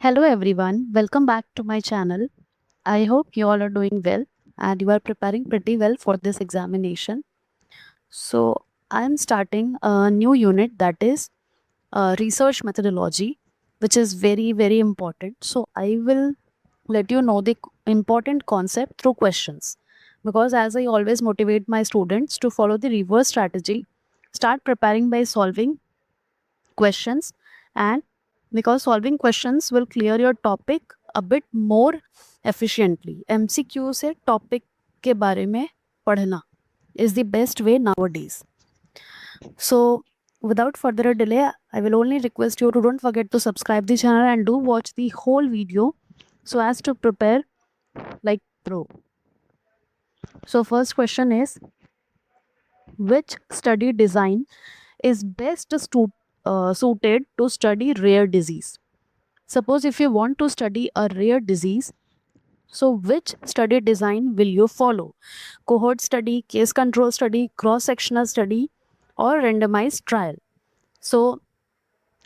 Hello everyone, welcome back to my channel. I hope you all are doing well and you are preparing pretty well for this examination. So, I am starting a new unit that is research methodology, which is very important. So, I will let you know the important concept through questions because as I always motivate my students to follow the reverse strategy, start preparing by solving questions, and because solving questions will clear your topic a bit more efficiently. MCQ से topic के बारे में पढ़ना is the best way nowadays. So without further delay, I will only request you to don't forget to subscribe the channel and do watch the whole video so as to prepare like pro. So first question is, which study design is suited to study rare disease? Suppose if you want to study a rare disease, so which study design will you follow? Cohort study, case control study, cross sectional study, or randomized trial? So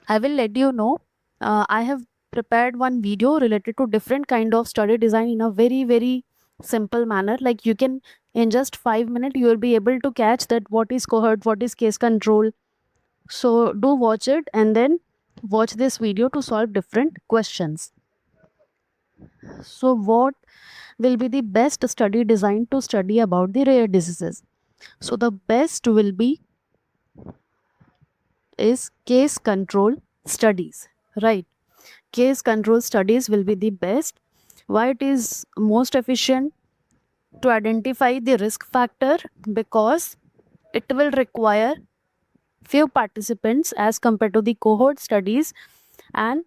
I will let you know. I have prepared one video related to different kind of study design in a very simple manner. Like you can in just 5 minutes you will be able to catch that what is cohort, what is case control. So do watch it and then watch this video to solve different questions. So what will be the best study design to study about the rare diseases? So the best will be is case control studies, right? Case control studies will be the best. Why it is most efficient? To identify the risk factor, because it will require few participants as compared to the cohort studies, and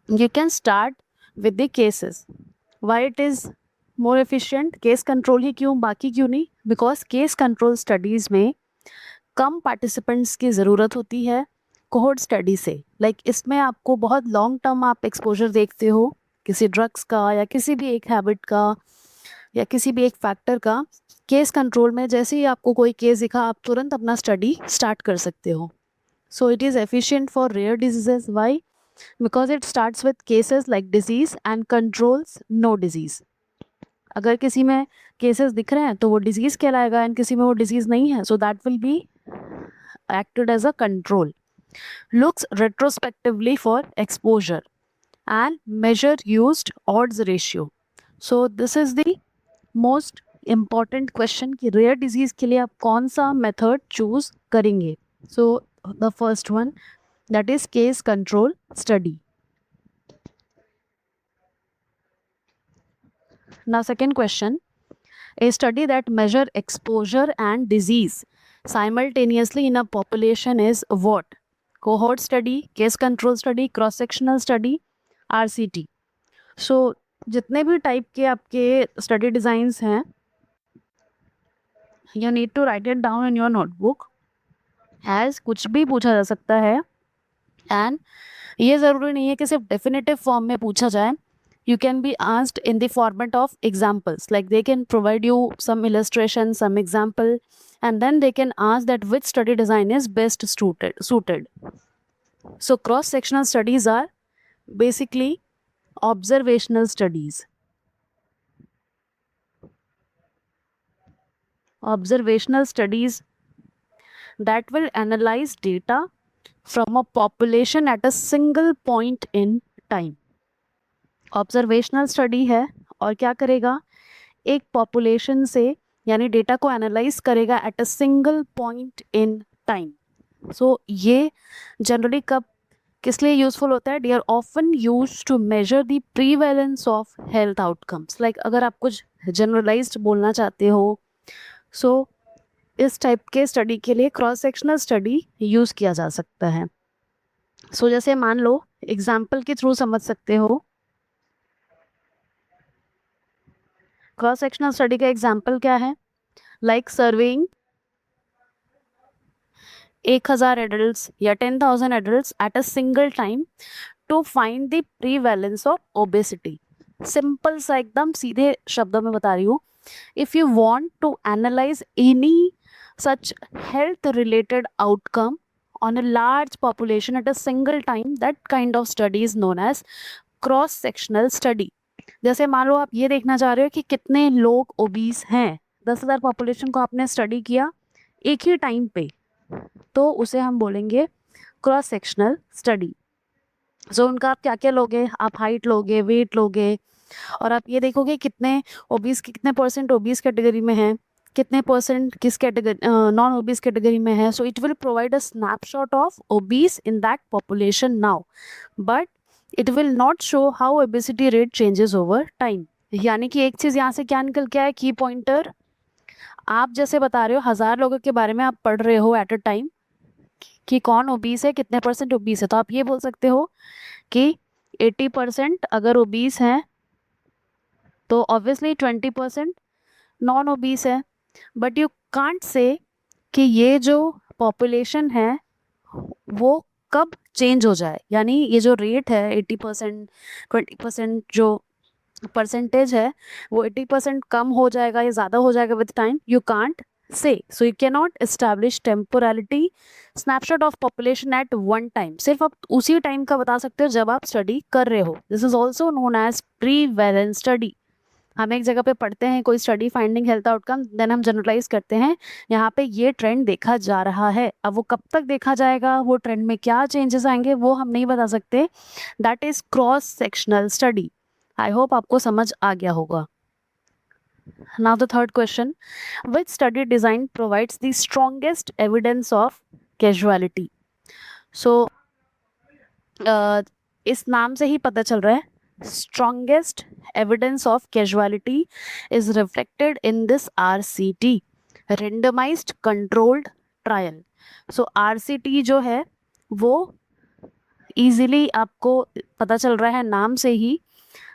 you can start with the cases. Why it is more efficient? Case control ही क्यों, बाकी क्यों नहीं? Because case control studies में कम participants की ज़रूरत होती है कोहोर्ट स्टडी से. लाइक इसमें आपको बहुत लॉन्ग टर्म आप एक्सपोजर देखते हो किसी ड्रग्स का या किसी भी एक हैबिट का या किसी भी एक फैक्टर का. केस कंट्रोल में जैसे ही आपको कोई केस दिखा आप तुरंत अपना स्टडी स्टार्ट कर सकते हो. So it is efficient for rare diseases. Why? Because it starts with cases like disease and controls no disease. अगर किसी में केसेस दिख रहे हैं तो वो डिजीज कहलाएगा एंड किसी में वो डिजीज नहीं है, so that will be acted as a control. Looks retrospectively for exposure and measure used odds ratio. So this is the most important question कि rare disease के लिए आप कौन सा method choose करेंगे. So the first one, that is case control study. Now second question, a study that measure exposure and disease simultaneously in a population is what? Cohort study, case control study, cross sectional study, RCT. So जितने भी type के आपके study designs हैं, you need to write it down in your notebook. As कुछ भी पूछा जा सकता है एंड ये ज़रूरी नहीं है कि सिर्फ डेफिनेटिव फॉर्म में पूछा जाए. You can be asked in the format of examples, like they can provide you some illustration, some example, and then they can ask that which study design is best suited. So cross sectional studies are basically observational studies. Observational studies that will analyze data from a population at a single point in time. Observational study है और क्या करेगा, एक population से यानी data को analyse करेगा at a single point in time. So ये जनरली कब किस लिए यूजफुल होता है? They are often use to measure the prevalence of health outcomes. Like अगर आप कुछ जनरलाइज्ड बोलना चाहते हो, सो इस टाइप के स्टडी के लिए क्रॉस सेक्शनल स्टडी यूज़ किया जा सकता है. सो जैसे मान लो एग्जाम्पल के थ्रू समझ सकते हो. क्रॉस सेक्शनल स्टडी का एग्जाम्पल क्या है? लाइक सर्वेइंग 1000 एडल्ट्स या 10,000 adults at a single time to find the prevalence of obesity. Simple सा एकदम सीधे शब्दों में बता रही हूँ. If you want to analyse any such health related outcome on a large population at a single time, that kind of study is known as cross sectional study. जैसे मान लो आप ये देखना चाह रहे हो कि कितने लोग ओबीस हैं, 10,000 पॉपुलेशन को आपने स्टडी किया एक ही टाइम पे, तो उसे हम बोलेंगे क्रॉस सेक्शनल स्टडी। सो उनका आप क्या क्या लोगे, आप हाइट लोगे, वेट लोगे, और आप ये देखोगे कितने ओबीस, कितने परसेंट ओबीस कैटेगरी में है, कितने परसेंट किस कैटेगरी, नॉन ओबीस कैटेगरी में है। सो it will provide a snapshot of obese in that population now, but it will not show how obesity rate changes over time. यानी कि एक चीज़ यहाँ से क्या निकल के आया, की पॉइंटर, आप जैसे बता रहे हो 1,000 लोगों के बारे में आप पढ़ रहे हो एट अ टाइम कि कौन ओबीस है, कितने परसेंट ओबीस है, तो आप ये बोल सकते हो कि 80% अगर ओबीस हैं तो ऑब्वियसली 20% नॉन ओबीस है। बट यू कांट से कि ये जो पॉपुलेशन है वो कब चेंज हो जाए, यानी ये जो रेट है 80%, 20% जो परसेंटेज है वो 80% कम हो जाएगा या ज़्यादा हो जाएगा with time, you can't say. So you can not establish temporality snapshot of population at one time. सिर्फ आप उसी टाइम का बता सकते हो जब आप स्टडी कर रहे हो। This is also known as prevalence study. हम एक जगह पे पढ़ते हैं कोई study finding health outcome, then हम जनरलाइज करते हैं यहाँ पे ये ट्रेंड देखा जा रहा है। अब वो कब तक देखा जाएगा, वो ट्रेंड में क्या चेंजेस आएंगे, वो हम नहीं बता सकते। That is cross sectional study. I hope आपको समझ आ गया होगा। Now the third question, which study design provides the strongest evidence of causality. So इस नाम से ही पता चल रहा है, strongest evidence of causality is reflected in this RCT, randomized controlled trial. So RCT जो है वो easily आपको पता चल रहा है नाम से ही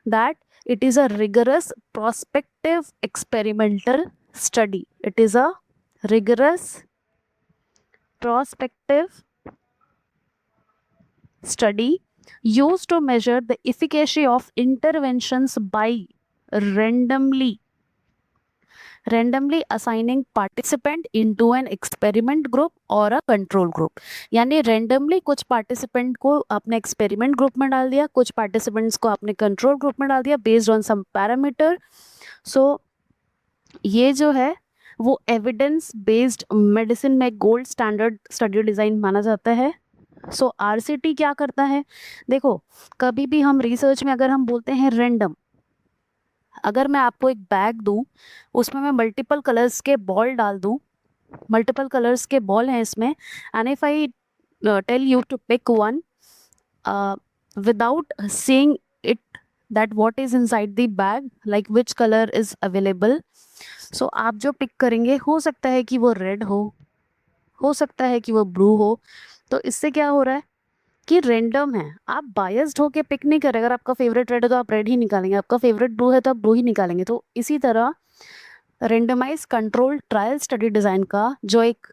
that it is a rigorous prospective experimental study. It is a rigorous prospective study used to measure the efficacy of interventions by randomly assigning participant into an experiment group or a control group। यानी randomly कुछ participant को आपने experiment group में डाल दिया, कुछ participants को आपने control group में डाल दिया based on some parameter। so ये जो है वो evidence based medicine में gold standard study design माना जाता है। सो आरसीटी क्या करता है, देखो कभी भी हम रिसर्च में अगर हम बोलते हैं रैंडम, अगर मैं आपको एक बैग दूं, उसमें मैं मल्टीपल कलर्स के बॉल डाल दूं, मल्टीपल कलर्स के बॉल हैं इसमें, and if I tell you to pick one without seeing it that what is inside the bag, like which colour is available, so आप जो पिक करेंगे हो सकता है कि वो रेड हो सकता है कि वो ब्लू हो। तो इससे क्या हो रहा है कि रैंडम है, आप बायस्ड होके पिक नहीं करें। अगर आपका फेवरेट रेड है तो आप रेड ही निकालेंगे, आपका फेवरेट ब्लू है तो आप ब्लू ही निकालेंगे। तो इसी तरह randomize control trial study design का जो एक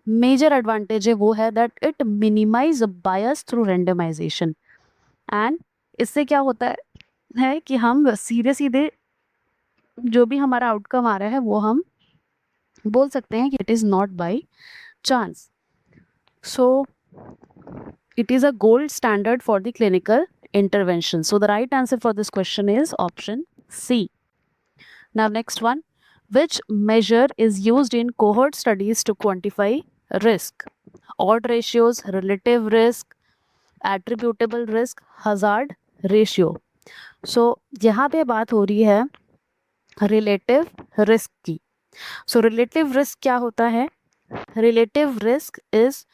मेजर एडवांटेज है वो है that it minimize bias through randomization. And इससे क्या होता है कि हम सीधे सीधे जो भी हमारा आउटकम आ रहा है वो हम बोल सकते हैं कि it is not by chance. So it is a gold standard for the clinical intervention. So the right answer for this question is option C. Now next one, which measure is used in cohort studies to quantify risk? Odd ratios, relative risk, attributable risk, hazard ratio. So यहाँ पे बात हो रही है relative risk की। So relative risk क्या होता है? Relative risk is,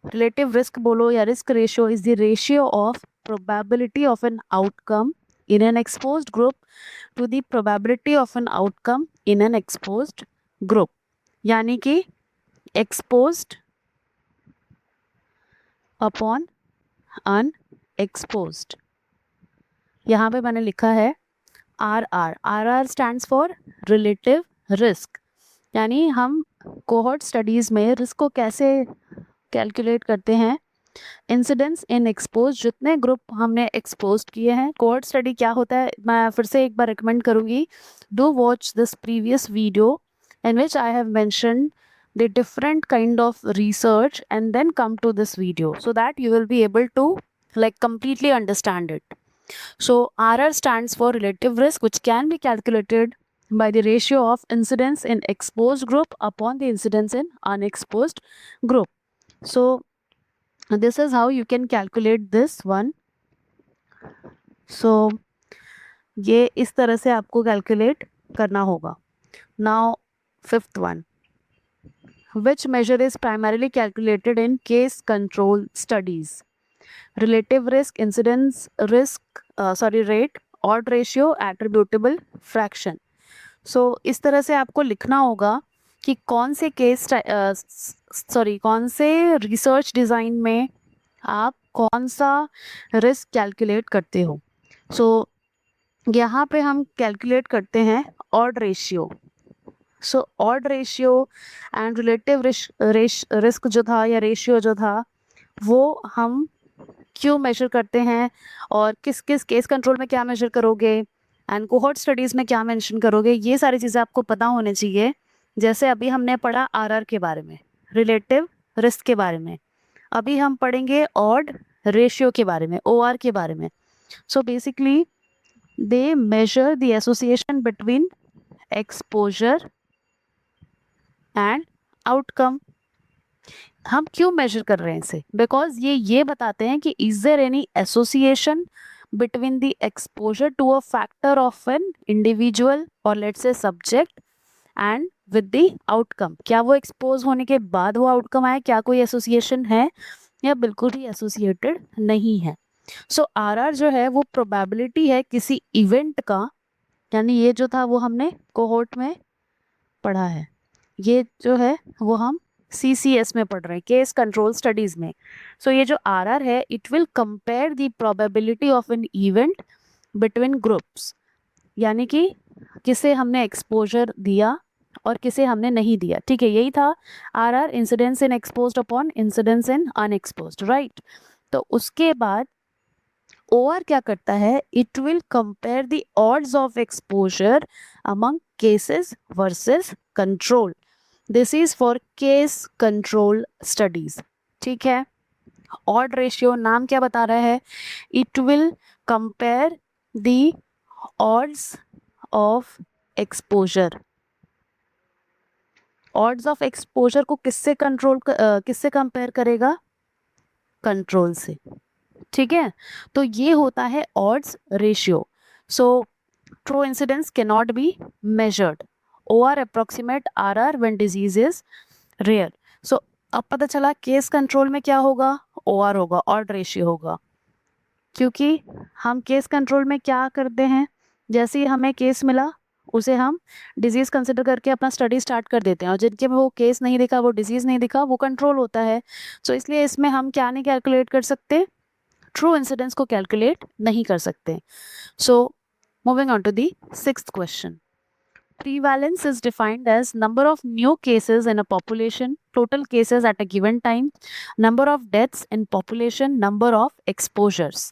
relative risk बोलो या risk ratio is the ratio of probability of an outcome in an exposed group to the probability of an outcome in an exposed group। यानी कि exposed upon unexposed। यहाँ पे मैंने लिखा है RR stands for relative risk। यानी हम cohort studies में रिस्क को कैसे कैलकुलेट करते हैं, इंसिडेंस इन एक्सपोज, जितने ग्रुप हमने एक्सपोज किए हैं। कोहॉर्ट स्टडी क्या होता है, मैं फिर से एक बार रिकमेंड करूँगी, do watch this previous video in which I have mentioned the different kind of research and then come to this video so that you will be able to like completely understand it। So RR stands for relative risk, which can be calculated by the ratio of incidence in exposed group upon the incidence in unexposed group. So this is how you can calculate this one. So ये इस तरह से आपको calculate करना होगा. Now fifth one, which measure is primarily calculated in case control studies? Relative risk, incidence risk, rate, odd ratio, attributable fraction. So इस तरह से आपको लिखना होगा कि कौन से कौन से रिसर्च डिज़ाइन में आप कौन सा रिस्क कैलकुलेट करते हो. सो यहाँ पे हम कैलकुलेट करते हैं odd ratio. So odd ratio and relative risk जो था या रेशियो जो था वो हम क्यों मेजर करते हैं और किस किस केस कंट्रोल में क्या मेजर करोगे एंड कोहॉर्ट स्टडीज़ में क्या मेंशन करोगे, ये सारी चीज़ें आपको पता होनी चाहिए. जैसे अभी हमने पढ़ा आरआर के बारे में, रिलेटिव रिस्क के बारे में, अभी हम पढ़ेंगे ऑड रेशियो के बारे में, ओआर के बारे में. So basically they measure the association between exposure and outcome. हम क्यों मेजर कर रहे हैं इसे? बिकॉज ये बताते हैं कि is there any association between the exposure to a factor of an individual और let's say subject and with the outcome. क्या वो एक्सपोज होने के बाद वो आउटकम आया, क्या कोई एसोसिएशन है या बिल्कुल ही एसोसिएटेड नहीं है. सो आरआर जो है वो प्रोबेबिलिटी है किसी इवेंट का, यानी ये जो था वो हमने कोहोर्ट में पढ़ा है, ये जो है वो हम CCS में पढ़ रहे हैं, केस कंट्रोल स्टडीज़ में. सो ये जो RR है it will compare the probability of an event between groups, यानी कि किसे हमने एक्सपोजर दिया और किसे हमने नहीं दिया. ठीक है, यही था RR, incidence in exposed upon incidence in unexposed, right. तो उसके बाद OR क्या करता है, it will compare the odds of exposure among cases versus control. This is for case control studies. ठीक है, ऑड रेशियो नाम क्या बता रहा है, it will compare the odds of exposure. Odds of exposure को किससे कंपेयर करेगा, कंट्रोल से. ठीक है, तो ये होता है odds ratio. So true incidence can not be measured. OR approximate RR when disease is rare. So अब पता चला केस कंट्रोल में क्या होगा, OR होगा, ऑड रेशियो होगा. क्योंकि हम केस कंट्रोल में क्या करते हैं, जैसे ही हमें केस मिला उसे हम डिजीज़ कंसिडर करके अपना स्टडी स्टार्ट कर देते हैं, और जिनके में वो केस नहीं दिखा, वो डिजीज़ नहीं दिखा, वो कंट्रोल होता है. सो इसलिए इसमें हम क्या नहीं कैलकुलेट कर सकते, ट्रू इंसिडेंस को कैलकुलेट नहीं कर सकते. So moving on to the sixth question. Prevalence is defined as number of new cases in a population, total cases at a given time, number of deaths in population, number of exposures.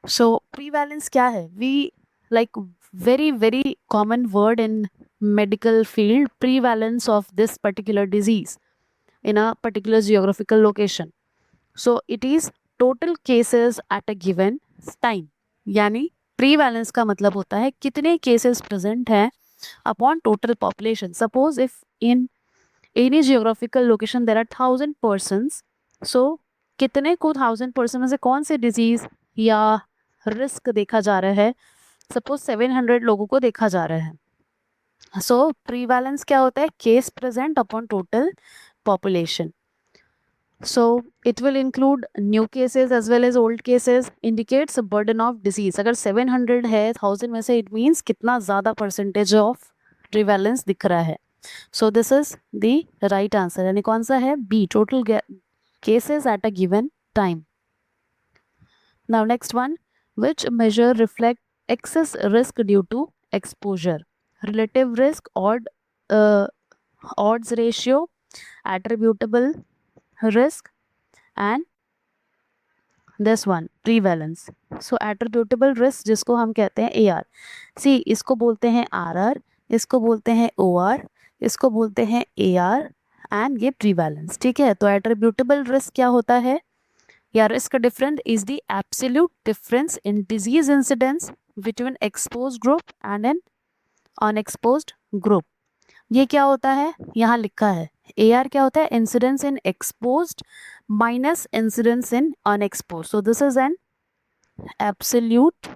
So prevalence क्या है? We like very common word in medical field, prevalence of this particular disease in a particular geographical location. So it is total cases at a given time. यानी prevalence का मतलब होता है कितने cases present हैं upon total population. Suppose if in any geographical location there are 1,000 persons, so कितने को 1,000 person में से कौन से disease या रिस्क देखा जा रहा है, सपोज 700 लोगों को देखा जा रहा है. सो प्रीवैलेंस क्या होता है, case present upon total population. So it will include new cases as well as old cases, indicates a burden of disease. अगर 700 है 1000 में से, it means कितना ज़्यादा percentage of prevalence दिख रहा है. So this is the right answer. यानी कौन सा है, B, total cases at a given time. Now next one, which measure reflect excess risk due to exposure? Relative risk, odds ratio, attributable risk, and this one prevalence. So attributable risk जिसको हम कहते हैं AR. See, इसको बोलते हैं RR, इसको बोलते हैं OR, इसको बोलते हैं AR, एंड ये prevalence. ठीक है, तो attributable risk क्या होता है, या risk difference is the absolute difference in disease incidence between expose group and an unexposed group. ये क्या होता है, यहाँ लिखा है AR क्या होता है, incidence in exposed minus incidence in unexposed. So this is an absolute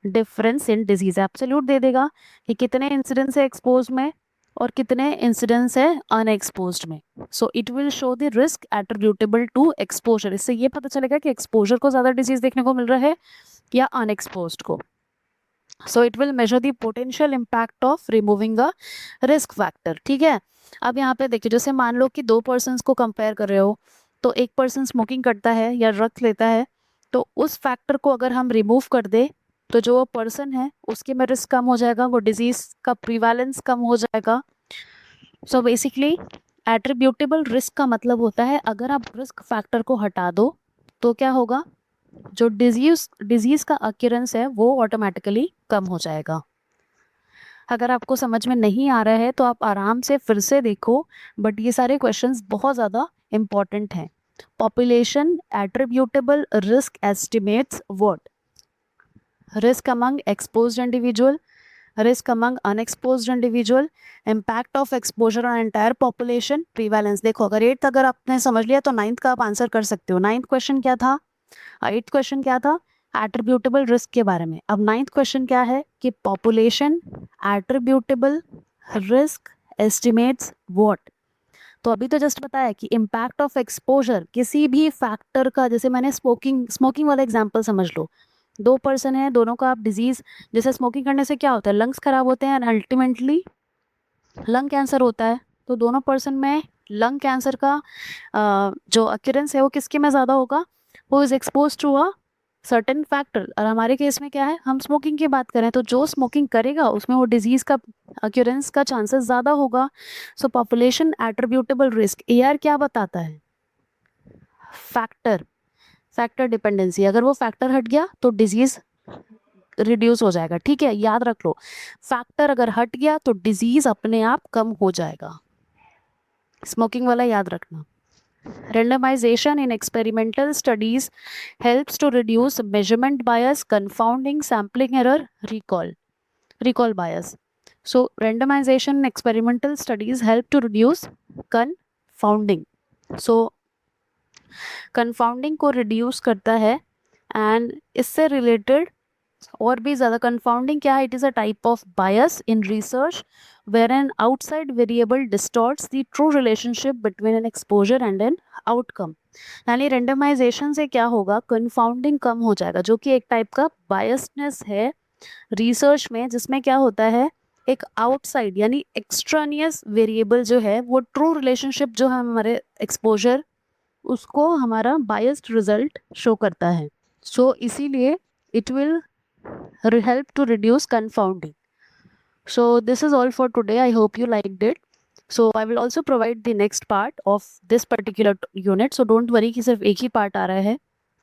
difference in disease. Absolute दे देगा कि कितने इंसिडेंस है एक्सपोज में और कितने इंसिडेंस है अनएक्सपोज्ड में। So it will show the risk attributable to exposure. इससे ये पता चलेगा कि एक्सपोजर को ज़्यादा डिजीज देखने को मिल रहा है या अनएक्सपोज्ड को। सो it will measure the potential impact of removing a risk factor. ठीक है, अब यहाँ पे देखिए, जैसे मान लो कि दो पर्सन्स को कंपेयर कर रहे हो, तो एक पर्सन स्मोकिंग करता है या ड्रग्स लेता है, तो उस फैक्टर को अगर हम रिमूव कर दे तो जो वो पर्सन है उसके में रिस्क कम हो जाएगा, वो डिजीज का प्रीवैलेंस कम हो जाएगा। सो बेसिकली एट्रीब्यूटेबल रिस्क का मतलब होता है अगर आप रिस्क फैक्टर को हटा दो तो क्या होगा, जो डिजीज का अक्यूरेंस है वो ऑटोमेटिकली कम हो जाएगा। अगर आपको समझ में नहीं आ रहा है तो आप आराम से फिर से देखो, बट ये सारे क्वेश्चंस बहुत ज़्यादा इंपॉर्टेंट हैं। Population attributable risk estimates what, risk among exposed individual, risk among unexposed individual, impact of exposure on entire population, prevalence। देखो अगर 8th अगर आपने समझ लिया तो 9th का आप आंसर कर सकते हो। 9th क्वेश्चन क्या था, 8th क्वेश्चन क्या था, एट्रीब्यूटेबल रिस्क के बारे में। अब 9th क्वेश्चन क्या है कि population attributable risk estimates what. तो अभी तो जस्ट बताया कि इम्पैक्ट ऑफ एक्सपोजर किसी भी फैक्टर का, जैसे मैंने स्मोकिंग वाला एग्जांपल समझ लो, दो पर्सन है, दोनों का आप डिजीज, जैसे स्मोकिंग करने से क्या होता है, लंग्स खराब होते हैं एंड अल्टीमेटली लंग कैंसर होता है। तो दोनों पर्सन में लंग कैंसर का जो अक्यूरेंस है वो किसके में ज़्यादा होगा, वो is expose to a certain factor. और हमारे केस में क्या है, हम स्मोकिंग की बात करें तो जो स्मोकिंग करेगा उसमें वो डिजीज का अक्यूरेंस का चांसेस ज़्यादा होगा। सो पॉपुलेशन एट्रीब्यूटेबल रिस्क AR क्या बताता है, फैक्टर डिपेंडेंसी। अगर वो फैक्टर हट गया तो डिजीज रिड्यूस हो जाएगा। ठीक है, याद रख लो, फैक्टर अगर हट गया तो डिजीज अपने आप कम हो जाएगा। स्मोकिंग वाला याद रखना। Randomization in experimental studies helps to reduce measurement bias, confounding, sampling error, recall bias. So randomization in experimental studies help to reduce confounding. So confounding को reduce करता है and इससे related और भी ज़्यादा confounding क्या है, it is a type of bias in research where an outside variable distorts the true relationship between an exposure and an outcome। यानी रेंडमाइजेशन से क्या होगा, confounding कम हो जाएगा, जो कि एक टाइप का बायसनेस है रिसर्च में, जिसमें क्या होता है, एक आउटसाइड यानी एक्सट्रानियस वेरिएबल जो है वो ट्रू रिलेशनशिप जो है हमारे एक्सपोजर, उसको हमारा बायस्ड रिजल्ट शो करता है। सो इसीलिए it will help to reduce confounding. So this is all for today. I hope you liked it. So I will also provide the next part of this particular unit. So don't worry कि सिर्फ एक ही part आ रहा है,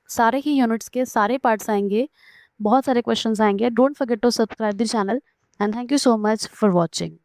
सारे ही units के सारे parts आएंगे, बहुत सारे क्वेश्चंस आएंगे। Don't forget to subscribe the channel and thank you so much for watching.